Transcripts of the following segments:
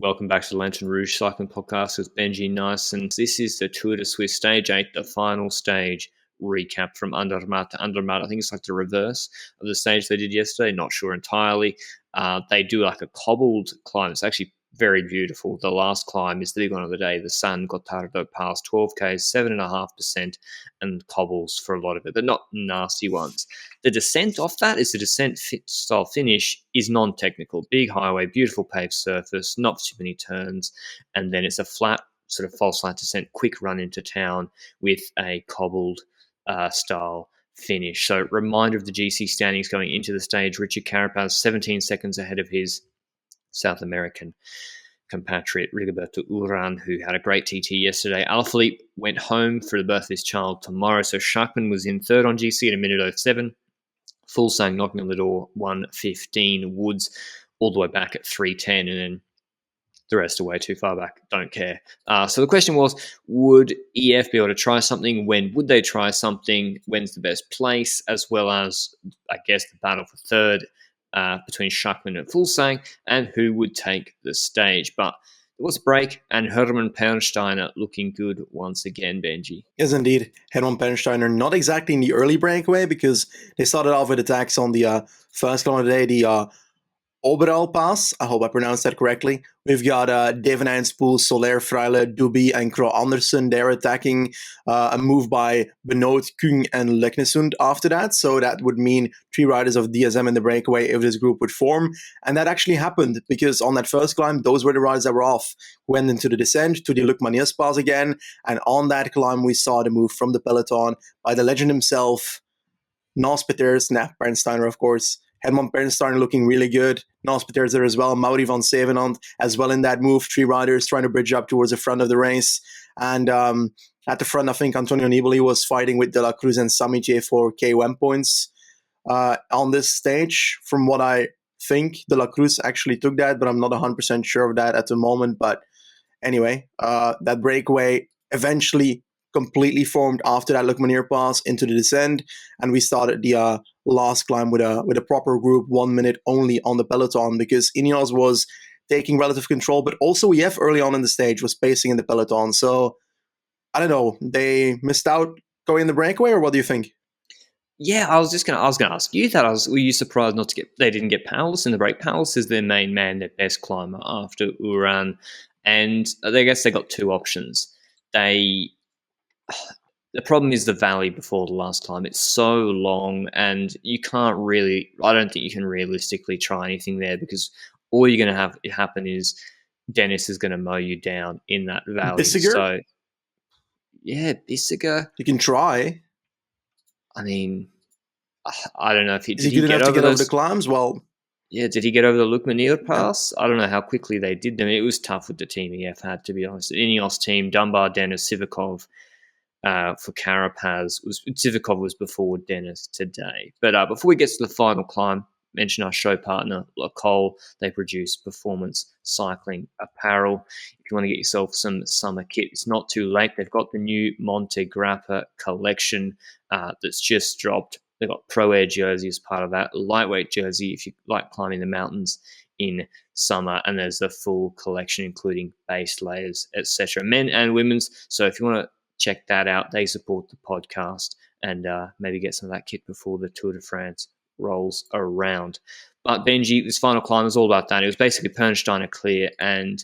Welcome back to the Lanterne Rouge Cycling Podcast with Benji Naesen. This is the Tour de Suisse Stage 8, the final stage recap from Andermatt to Andermatt. I think it's like the reverse of the stage they did yesterday, not sure entirely. They do like a cobbled climb. It's actually very beautiful. The last climb is the big one of the day, the San Gottardo Pass, 12Ks, 7.5%, and cobbles for a lot of it, but not nasty ones. The descent off that is the descent style finish is non-technical. Big highway, beautiful paved surface, not too many turns, and then it's a flat, sort of false flat descent, quick run into town with a cobbled style finish. So reminder of the GC standings going into the stage. Richard Carapaz 17 seconds ahead of his South American compatriot Rigoberto Uran, who had a great TT yesterday. Alaphilippe went home for the birth of his child tomorrow. So Schachmann was in third on GC at a minute 07. Fulsang knocking on the door 1:15. Woods all the way back at 3:10, and then the rest are way too far back. Don't care. So the question was, would EF be able to try something? When would they try something? When's the best place? As well as, I guess, the battle for third between Schachmann and Fulsang, and who would take the stage. But there was a break, and Hermann Pernsteiner looking good once again, Benji. Yes, indeed. Hermann Pernsteiner, not exactly in the early breakaway, because they started off with attacks on the first kilometer of the day, the Oberall Pass. I hope I pronounced that correctly. We've got Devenijn, Spoel, Soler, Freile, Duby, and Kro Andersen. They're attacking a move by Benoot, Kung, and Leknesund after that. So that would mean 3 riders of DSM in the breakaway if this group would form. And that actually happened, because on that first climb, those were the riders that were off. Went into the descent to the Luc Manius Pass again. And on that climb, we saw the move from the peloton by the legend himself, Nils Peters, Pernsteiner, of course. Hermann Pernsteiner looking really good. Nils Peters there as well. Mauri van Zevenand as well in that move. 3 riders trying to bridge up towards the front of the race. And at the front, I think Antonio Nibali was fighting with De La Cruz and Samiche for KOM points on this stage. From what I think, De La Cruz actually took that, but I'm not 100% sure of that at the moment. But anyway, that breakaway eventually completely formed after that Lukmanir pass into the descent, and we started the last climb with a proper group, 1 minute only on the peloton, because Ineos was taking relative control, but also EF early on in the stage was pacing in the peloton. So I don't know, they missed out going in the breakaway, or what do you think? Yeah, I was gonna ask you that. Were you surprised they didn't get Paulus in the break? Paulus is their main man, their best climber after Uran, and I guess they got 2 options. The problem is the valley before the last climb. It's so long, and you can't really. I don't think you can realistically try anything there, because all you're going to have happen is Dennis is going to mow you down in that valley. Bissiger? So, yeah, Bissiger. You can try. I mean, I don't know if Is he good enough to get over the climbs? Well, yeah, did he get over the Lukmanir pass? Yeah. I don't know how quickly they did them. It was tough with the team EF had, to be honest. The Ineos team, Dunbar, Dennis, Sivakov. For Carapaz, Sivakov was before Dennis today. But before we get to the final climb, mention our show partner, Lacole. They produce performance cycling apparel. If you want to get yourself some summer kit, it's not too late. They've got the new Monte Grappa collection that's just dropped. They've got Pro Air jersey as part of that, lightweight jersey if you like climbing the mountains in summer, and there's the full collection including base layers, etc., men and women's. So if you want to check that out, they support the podcast, and maybe get some of that kit before the Tour de France rolls around. But Benji, this final climb was all about that. It was basically Pernsteiner clear and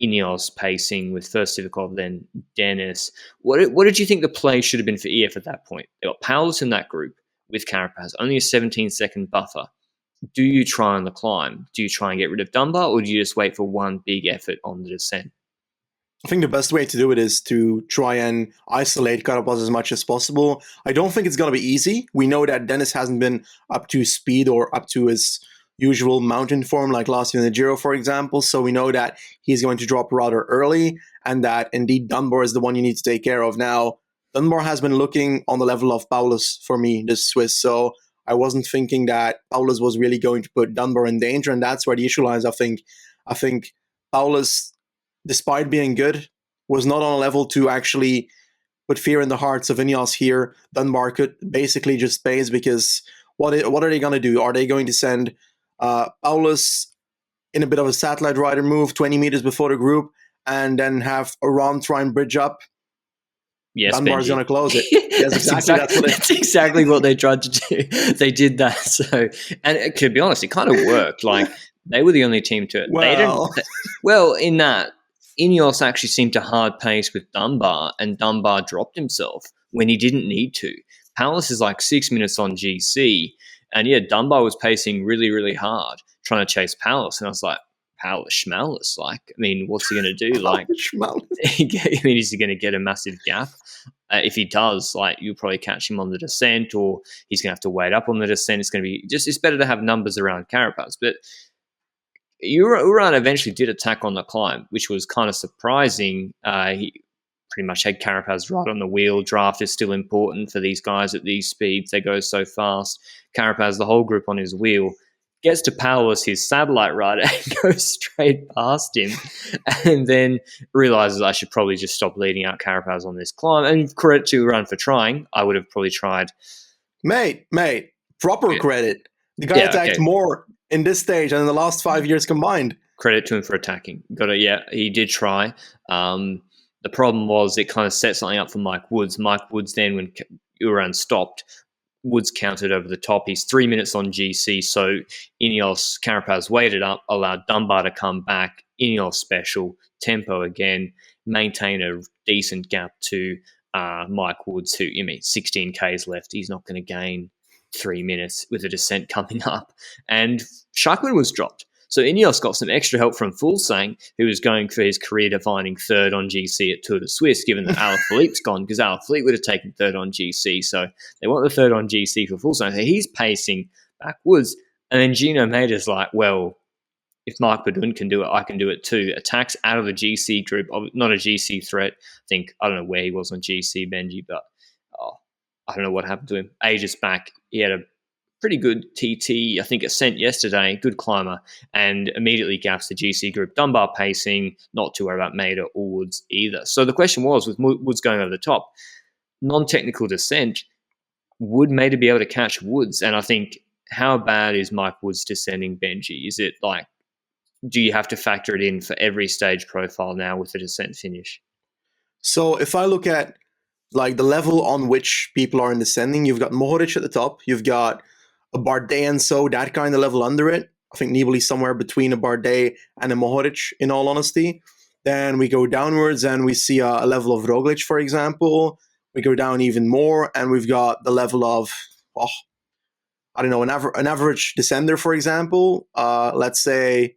Ineos pacing with first Sivakov, then Dennis. What did you think the play should have been for EF at that point? They got Paulus in that group with Carapaz, only a 17-second buffer. Do you try on the climb? Do you try and get rid of Dunbar, or do you just wait for one big effort on the descent? I think the best way to do it is to try and isolate Carapaz as much as possible. I don't think it's going to be easy. We know that Dennis hasn't been up to speed or up to his usual mountain form like last year in the Giro, for example. So we know that he's going to drop rather early, and that indeed Dunbar is the one you need to take care of. Now, Dunbar has been looking on the level of Paulus for me, this Swiss. So I wasn't thinking that Paulus was really going to put Dunbar in danger, and that's where the issue lies, I think. I think Paulus, despite being good, was not on a level to actually put fear in the hearts of Ineos here. Dunbar could basically just pace, because what are they going to do? Are they going to send Paulus in a bit of a satellite rider move 20 meters before the group, and then have Uran try and bridge up. Yes, Dunbar's Benji. going to close it. Yes, exactly. That's exactly what they tried to do. They did that. So, and to be honest, it kind of worked. Like they were the only team to it. Well, In that, Ineos actually seemed to hard pace with Dunbar, and Dunbar dropped himself when he didn't need to. Palace is like 6 minutes on GC, and yeah, Dunbar was pacing really, really hard, trying to chase Palace, and I was like, Palace schmalice. Like, I mean, what's he going to do? Like, I mean, is he going to get a massive gap? If he does, like, you'll probably catch him on the descent, or he's going to have to wait up on the descent. It's going to be it's better to have numbers around Carapaz. But Uran eventually did attack on the climb, which was kind of surprising. He pretty much had Carapaz right on the wheel. Draft is still important for these guys at these speeds. They go so fast. Carapaz, the whole group on his wheel, gets to Powers, his satellite rider, and goes straight past him, and then realizes I should probably just stop leading out Carapaz on this climb. And credit to Uran for trying. I would have probably tried. Mate, proper credit. The guy attacked more in this stage than in the last 5 years combined. Credit to him for attacking. He did try. The problem was it kind of set something up for Mike Woods. Mike Woods then, when Uran stopped, Woods counted over the top. He's 3 minutes on GC, so Ineos, Carapaz waited up, allowed Dunbar to come back. Ineos special, tempo again, maintain a decent gap to Mike Woods, who, 16 Ks left. He's not going to gain 3 minutes with a descent coming up. And Schachmann was dropped. So Ineos got some extra help from Fulsang, who was going for his career-defining third on GC at Tour de Suisse, given that Alaphilippe's gone, because Alaphilippe would have taken third on GC. So they want the third on GC for Fulsang. So he's pacing backwards. And then Gino Mader's like, well, if Mark Badun can do it, I can do it too. Attacks out of the GC group, not a GC threat. I don't know where he was on GC, Benji, but I don't know what happened to him. Ages back, he had a pretty good TT, I think, ascent yesterday, good climber, and immediately gaps the GC group. Dunbar pacing, not too worried about Mader or Woods either. So the question was, with Woods going over the top, non-technical descent, would Mader be able to catch Woods? And I think, how bad is Mike Woods descending, Benji? Is it like, do you have to factor it in for every stage profile now with the descent finish? So if I look at like the level on which people are in descending, you've got Mohoric at the top, you've got a Bardet and so that kind of level under it. I think Nibali's somewhere between a Bardet and a Mohoric, in all honesty. Then we go downwards and we see a level of Roglic, for example. We go down even more and we've got the level of, I don't know, an average descender, for example. Let's say,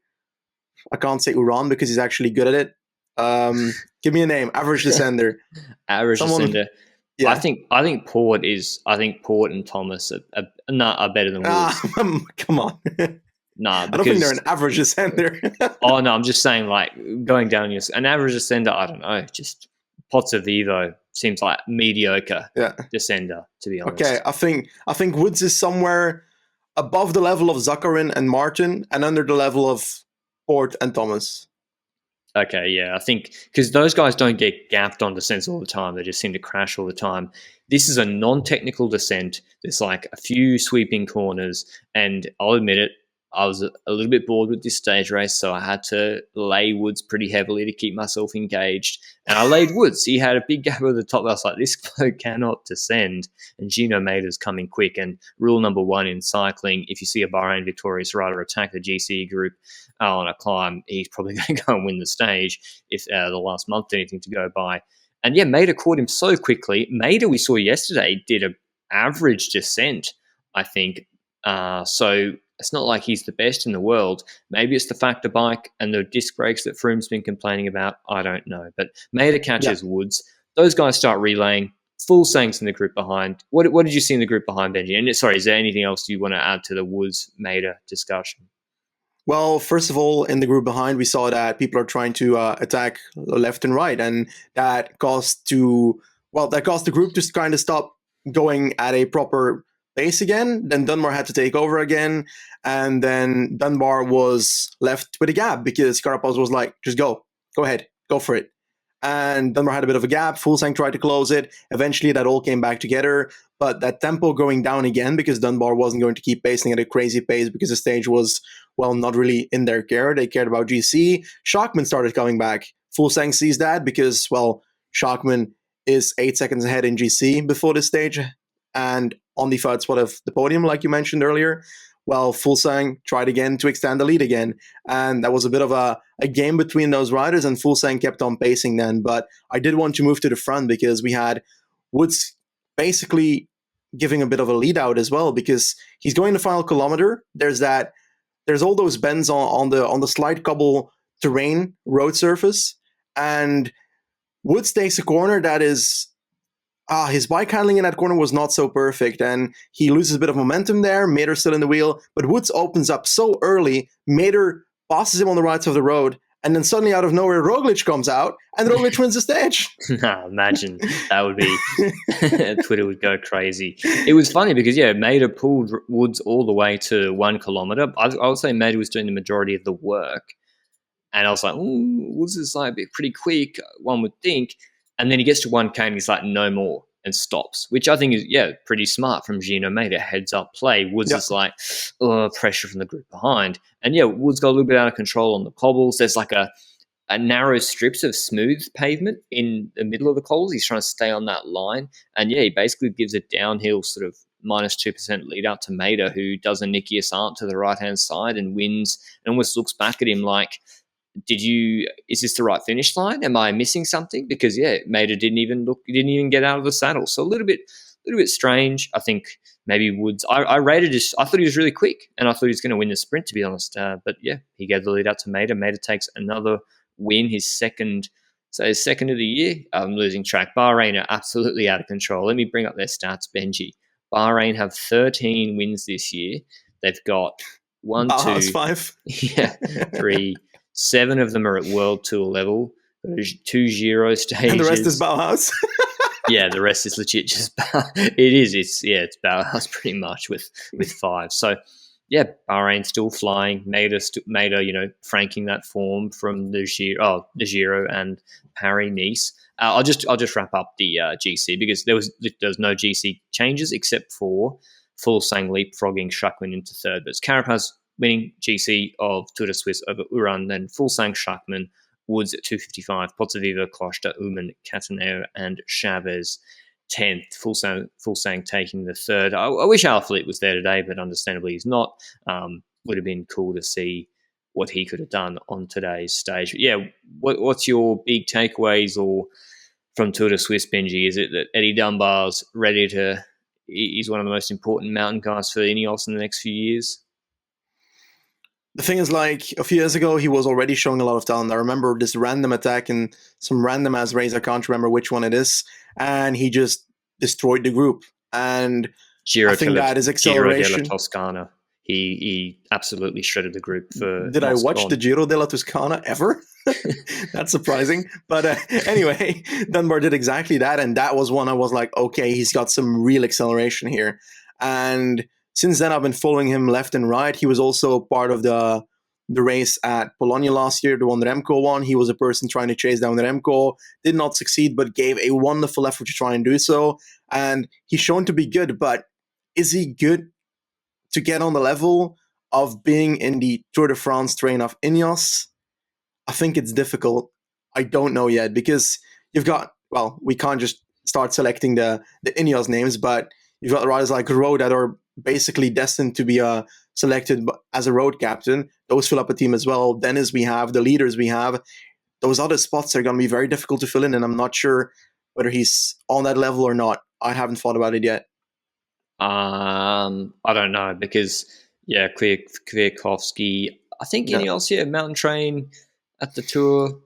I can't say Uran because he's actually good at it. Give me a name, average descender. Descender. Yeah. I think Port and Thomas are better than Woods. Come on. Nah, I don't think they're an average descender. Oh no, I'm just saying, like, going down an average descender. I don't know, just Pozzovivo seems like mediocre descender, to be honest. Okay, I think Woods is somewhere above the level of Zakarin and Martin, and under the level of Port and Thomas. Okay, yeah, I think because those guys don't get gapped on descents all the time. They just seem to crash all the time. This is a non-technical descent. There's like a few sweeping corners, and I'll admit it, I was a little bit bored with this stage race, so I had to lay Woods pretty heavily to keep myself engaged. And I laid Woods. He had a big gap at the top. I was like, this bloke cannot descend. And Gino Mader's coming quick. And rule number one in cycling, if you see a Bahrain victorious rider attack the GC group on a climb, he's probably going to go and win the stage if the last month anything to go by. And yeah, Mader caught him so quickly. Mader, we saw yesterday, did an average descent, I think. So it's not like he's the best in the world. Maybe it's the factor bike and the disc brakes that Froome's been complaining about. I don't know. But Mader catches Woods. Those guys start relaying. Fulsang's in the group behind. What did you see in the group behind, Benji? And sorry, is there anything else you want to add to the Woods-Mader discussion? Well, first of all, in the group behind, we saw that people are trying to attack left and right, and that caused the group to kind of stop going at a proper pace again. Then Dunbar had to take over again, and then Dunbar was left with a gap because Carapaz was like, just go ahead, go for it. and Dunbar had a bit of a gap. Fuglsang tried to close it. Eventually, that all came back together. But that tempo going down again because Dunbar wasn't going to keep pacing at a crazy pace because the stage was, well, not really in their care. They cared about GC. Schachmann started coming back. Fuglsang sees that because, well, Schachmann is 8 seconds ahead in GC before this stage and on the third spot of the podium, like you mentioned earlier. Well, Fuglsang tried again to extend the lead again. And that was a bit of a game between those riders, and Fuglsang kept on pacing then. But I did want to move to the front because we had Woods basically giving a bit of a lead out as well, because he's going the final kilometer. There's all those bends on the slight cobble terrain road surface, and Woods takes a corner that is his bike handling in that corner was not so perfect, and he loses a bit of momentum there. Mader's still in the wheel, but Woods opens up so early. Mader passes him on the right side of the road, and then suddenly out of nowhere, Roglic comes out, and Roglic wins the stage. Imagine. That would be... Twitter would go crazy. It was funny because, Mader pulled Woods all the way to 1 kilometer. I would say Mader was doing the majority of the work, and I was like, Woods is like pretty quick, one would think. And then he gets to 1K and he's like, no more, and stops, which I think is, pretty smart from Gino Mader. Heads up play. Woods is like, pressure from the group behind. And Woods got a little bit out of control on the cobbles. There's like a narrow strips of smooth pavement in the middle of the cobbles. He's trying to stay on that line. And he basically gives a downhill sort of minus 2% lead out to Mader, who does a Nicky Assant to the right-hand side and wins, and almost looks back at him like, is this the right finish line? Am I missing something? Because Mader didn't even get out of the saddle. So a little bit strange. I think maybe Woods, I rated this, I thought he was really quick, and I thought he was going to win the sprint, to be honest. But he gave the lead out to Mader. Mader takes another win, his second of the year. I'm losing track. Bahrain are absolutely out of control. Let me bring up their stats, Benji. Bahrain have 13 wins this year. They've got 1, 2, 5. 3, 7 of them are at World Tour level. There's 2 Giro stages. And the rest is Bauhaus. The rest is legit just it is. It's Bauhaus pretty much with 5. So Bahrain still flying. Mader, franking that form from the Giro and Paris-Nice. I'll just wrap up the GC because there was no GC changes except for Fuglsang leapfrogging Schachmann into third. But it's Carapaz winning GC of Tour de Suisse over Uran, then Fuglsang, Schachmann, Woods at 2:55, Potsaviva, Costa, Uman, Cataneo, and Chavez 10th. Fuglsang taking the third. I wish Alaphilippe was there today, but understandably he's not. Would have been cool to see what he could have done on today's stage. But what's your big takeaways or from Tour de Suisse, Benji? Is it that Eddie Dunbar's ready to... He's one of the most important mountain guys for Ineos in the next few years? The thing is, like, a few years ago, he was already showing a lot of talent. I remember this random attack in some random-ass race. I can't remember which one it is. And he just destroyed the group. And I think that is acceleration. Giro della Toscana. He absolutely shredded the group. Did I watch the Giro della Toscana ever? That's surprising. But anyway, Dunbar did exactly that. And that was one I was like, okay, he's got some real acceleration here. And since then, I've been following him left and right. He was also part of the race at Bologna last year, the one Remco won. He was a person trying to chase down Remco. Did not succeed, but gave a wonderful effort to try and do so. And he's shown to be good, but is he good to get on the level of being in the Tour de France train of Ineos? I think it's difficult. I don't know yet, because you've got, well, we can't just start selecting the Ineos names, but you've got riders like Rowe that are basically destined to be selected as a road captain. Those fill up a team as well. Dennis we have, the leaders we have. Those other spots are going to be very difficult to fill in, and I'm not sure whether he's on that level or not. I haven't thought about it yet. I don't know, because Kwiatkowski, I think Ineos, Mountain Train at the Tour.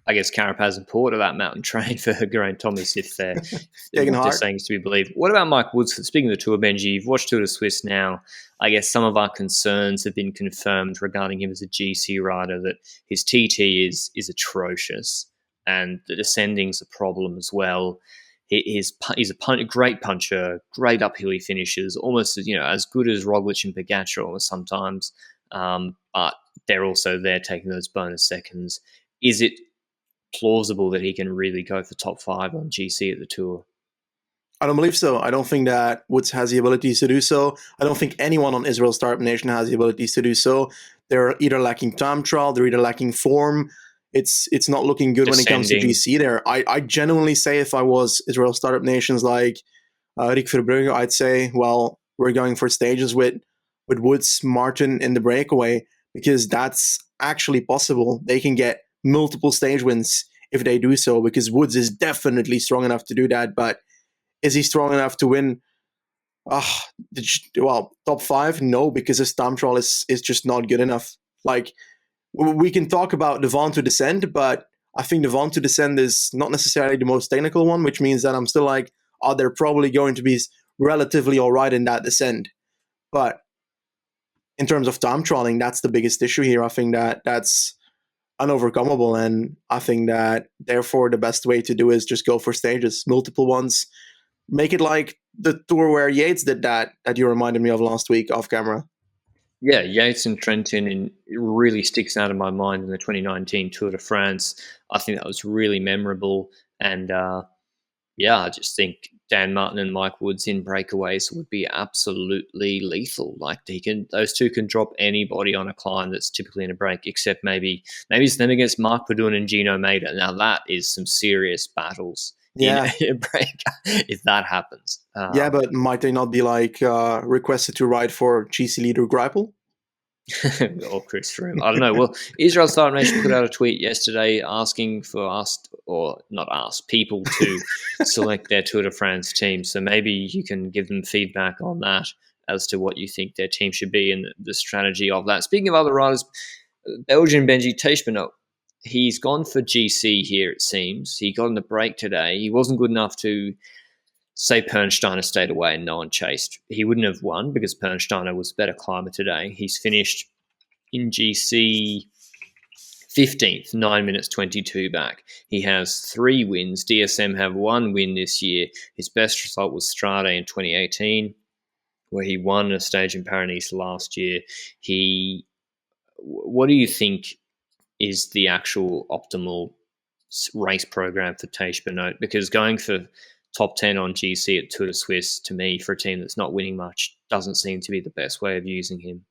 I guess Carapaz and Porter, that mountain train for Geraint Thomas, if they're saying is to be believed. What about Mike Woods? Speaking of the Tour, Benji, you've watched Tour de Suisse now. I guess some of our concerns have been confirmed regarding him as a GC rider, that his TT is atrocious, and the descending's a problem as well. He's a great puncher, great uphilly finishes, almost as good as Roglic and Pogačar sometimes, but they're also there taking those bonus seconds. Is it plausible that he can really go for top 5 on GC at the Tour. I don't believe so. I don't think that Woods has the abilities to do so. I don't think anyone on Israel Startup Nation has the abilities to do so. They're either lacking time trial, they're either lacking form. It's not looking good when it comes to GC there. I genuinely say if I was Israel Startup Nations like Rick Verbrugge, I'd say, well, we're going for stages with Woods, Martin in the breakaway, because that's actually possible. They can get multiple stage wins if they do so, because Woods is definitely strong enough to do that, but is he strong enough to win? Well, top 5? No, because his time trial is just not good enough. Like, we can talk about the Van to Descent, but I think the Van to Descent is not necessarily the most technical one, which means that I'm still like, they're probably going to be relatively all right in that descent. But in terms of time trialing, that's the biggest issue here. I think that that's unovercomable, and I think that therefore the best way to do is just go for stages, multiple ones. Make it like the tour where Yates did that you reminded me of last week off camera. Yeah, Yates and Trentin, and it really sticks out in my mind in the 2019 Tour de France. I think that was really memorable. And I just think Dan Martin and Mike Woods in breakaways would be absolutely lethal. Like those two can drop anybody on a climb that's typically in a break, except maybe it's them against Mark Padun and Gino Maida. Now that is some serious battles. Yeah. In a break if that happens. But might they not be like requested to ride for GC leader Greipel? Or Chris Froome. I don't know. Well, Israel Startup Nation put out a tweet yesterday asking for us, or not us, people to select their Tour de France team. So maybe you can give them feedback on that as to what you think their team should be and the strategy of that. Speaking of other riders, Belgian Benji Naesen, he's gone for GC here, it seems. He got in the break today. He wasn't good enough to say Pernsteiner stayed away and no one chased. He wouldn't have won because Pernsteiner was a better climber today. He's finished in GC 15th, 9 minutes 22 back. He has 3 wins. DSM have 1 win this year. His best result was Strade in 2018, where he won a stage in Paris last year. What do you think is the actual optimal race program for Tej Benoot? Because going for top 10 on GC at Tour de Suisse, to me, for a team that's not winning much, doesn't seem to be the best way of using him.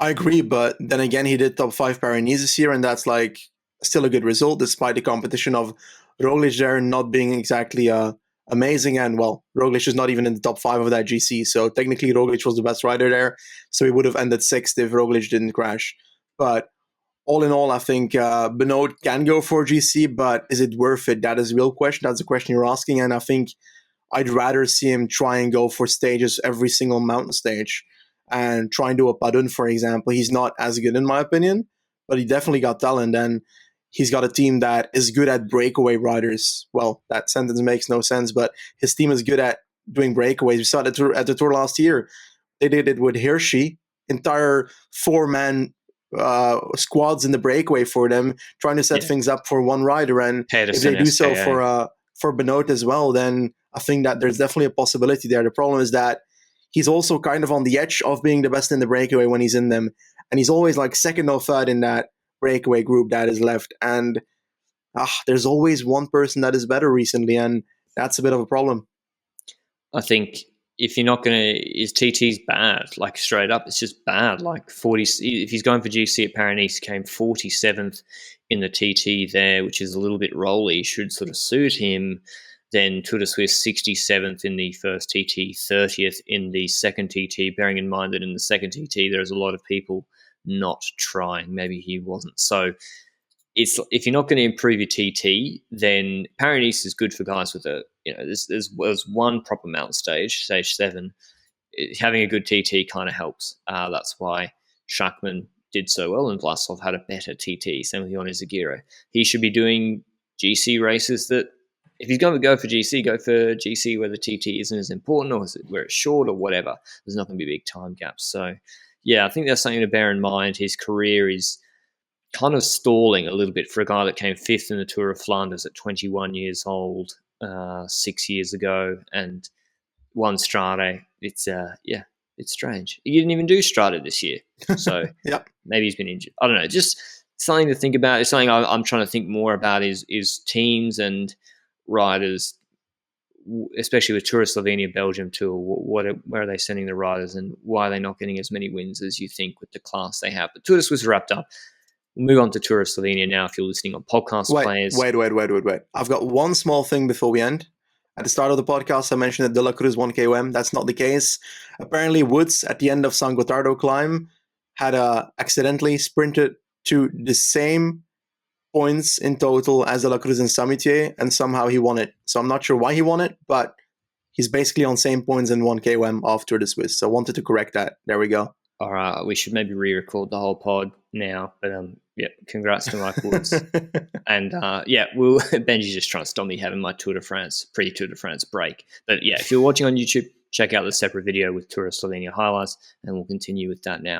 I agree, but then again, he did top 5 Paris this year, and that's like still a good result, despite the competition of Roglic there not being exactly amazing. And well, Roglic is not even in the top 5 of that GC, so technically Roglic was the best rider there, so he would have ended 6th if Roglic didn't crash. But all in all, I think Benoot can go for GC, but is it worth it? That is a real question. That's the question you're asking, and I think I'd rather see him try and go for stages every single mountain stage and try and do a Padun, for example. He's not as good in my opinion, but he definitely got talent, and he's got a team that is good at breakaway riders. Well, that sentence makes no sense, but his team is good at doing breakaways. We saw it at the Tour last year. They did it with Hirschi, entire 4-man squads in the breakaway for them, trying to set things up for one rider. And Pedersen, if they do so for Benoot as well, then I think that there's definitely a possibility there. The problem is that he's also kind of on the edge of being the best in the breakaway when he's in them. And he's always like second or third in that breakaway group that is left. And there's always one person that is better recently, and that's a bit of a problem. I think if you're not going to, his TT's bad, like straight up, it's just bad. Like 40, if he's going for GC at Paris, he came 47th in the TT there, which is a little bit rolly, should sort of suit him. Then Tour de Suisse 67th in the first TT, 30th in the second TT, bearing in mind that in the second TT there's a lot of people not trying. Maybe he wasn't. So if you're not going to improve your TT, then Paris is good for guys with there's one proper mountain stage 7. Having a good TT kind of helps. That's why Schachmann did so well, and Vlasov had a better TT. Same with Yoni Zagiro. He should be doing GC races that, if he's going to go for GC where the TT isn't as important, or where it's short, or whatever. There's not going to be big time gaps. So, yeah, I think that's something to bear in mind. His career is kind of stalling a little bit for a guy that came 5th in the Tour of Flanders at 21 years old 6 years ago and won Strade. It's strange. He didn't even do Strade this year, so Yep. Maybe he's been injured. I don't know. Just something to think about. It's something I'm trying to think more about is teams and riders, especially with Tour of Slovenia, Belgium Tour. Where are they sending the riders, and why are they not getting as many wins as you think with the class they have? But Tour de Suisse wrapped up. We'll move on to Tour of Slovenia now. If you're listening on podcast players, wait. I've got one small thing before we end. At the start of the podcast, I mentioned that De La Cruz won KOM. That's not the case. Apparently, Woods at the end of San Gotardo climb had accidentally sprinted to the same points in total as De La Cruz and Samitier, and somehow he won it. So I'm not sure why he won it, but he's basically on same points in 1 KOM off Tour de Suisse. So I wanted to correct that. There we go. All right, we should maybe re-record the whole pod now. But yeah, congrats to Mike Woods. And Benji's just trying to stop me having my pre-Tour de France break. But yeah, if you're watching on YouTube, check out the separate video with Tour of Slovenia highlights, and we'll continue with that now.